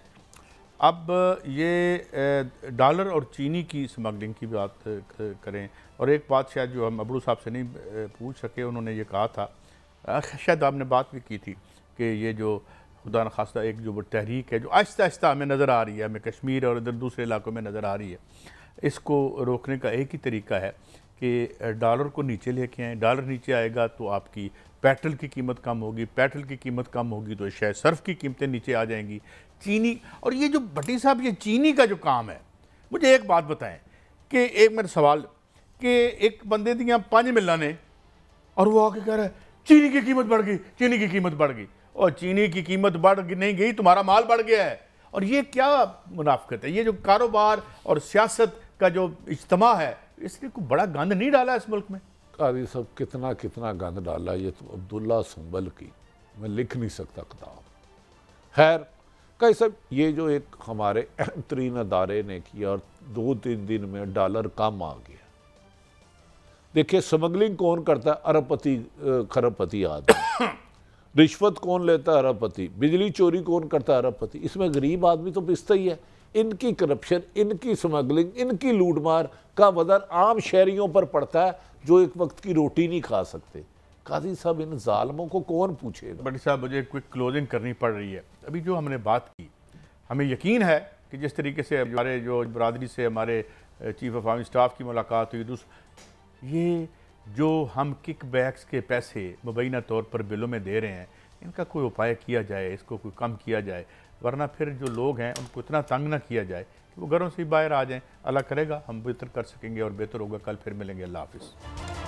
अब ये डॉलर और चीनी की स्मगलिंग की बात करें, और एक बात शायद जो हम अबड़ू साहब से नहीं पूछ सके, उन्होंने ये कहा था, शायद आपने बात भी की थी, कि ये जो खुदा न खास्ता एक जो तहरीक है जो आहिस्ता आहिस्ता हमें नज़र आ रही है, हमें कश्मीर और इधर दूसरे इलाकों में नज़र आ रही है, इसको रोकने का एक ही तरीका है कि डॉलर को नीचे लेके आएँ। डॉलर नीचे आएगा तो आपकी पेट्रोल की कीमत कम होगी, पेट्रोल की कीमत कम होगी तो शायद सर्फ की कीमतें नीचे आ जाएंगी। चीनी, और ये जो भट्टी साहब ये चीनी का जो काम है, मुझे एक बात बताएं कि एक मेरा सवाल कि एक बंदे दियाँ 5 मिला ने और वो आके कह रहा है चीनी की कीमत बढ़ गई, चीनी की कीमत बढ़ गई। और चीनी की कीमत बढ़ नहीं गई, तुम्हारा माल बढ़ गया है। और ये क्या मुनाफिकत है? ये जो कारोबार और सियासत का जो इज्तिमा है, इसने कोई बड़ा गंद नहीं डाला इस मुल्क में? काजी साहब कितना कितना गंद डाला, ये तो अब्दुल्ला सुंबल की मैं लिख नहीं सकता किताब। खैर, कई सब ये जो एक हमारे अहम तरीन अदारे ने किया और 2-3 दिन में डॉलर कम आ गया। देखिए स्मगलिंग कौन करता है? अरबपति खरबपति आदमी। रिश्वत कौन लेता है? अरबपति। बिजली चोरी कौन करता है? अरबपति। इसमें गरीब आदमी तो पिसता ही है। इनकी करप्शन, इनकी स्मगलिंग, इनकी लूटमार का वजन आम शहरियों पर पड़ता है जो एक वक्त की रोटी नहीं खा सकते। काजी साहब इन जालमों को कौन पूछेगा? बड़ी साहब मुझे क्विक क्लोजिंग करनी पड़ रही है। अभी जो हमने बात की, हमें यकीन है कि जिस तरीके से हमारे जो बरादरी से हमारे चीफ ऑफ आर्मी स्टाफ की मुलाकात हुई, ये जो हम किक बैक्स के पैसे मुबैना तौर पर बिलों में दे रहे हैं, इनका कोई उपाय किया जाए, इसको कोई कम किया जाए, वरना फिर जो लोग हैं उनको इतना तंग ना किया जाए कि वो घरों से ही बाहर आ जाएं। अल्लाह करेगा हम बेहतर कर सकेंगे और बेहतर होगा। कल फिर मिलेंगे। अल्लाह हाफिज़।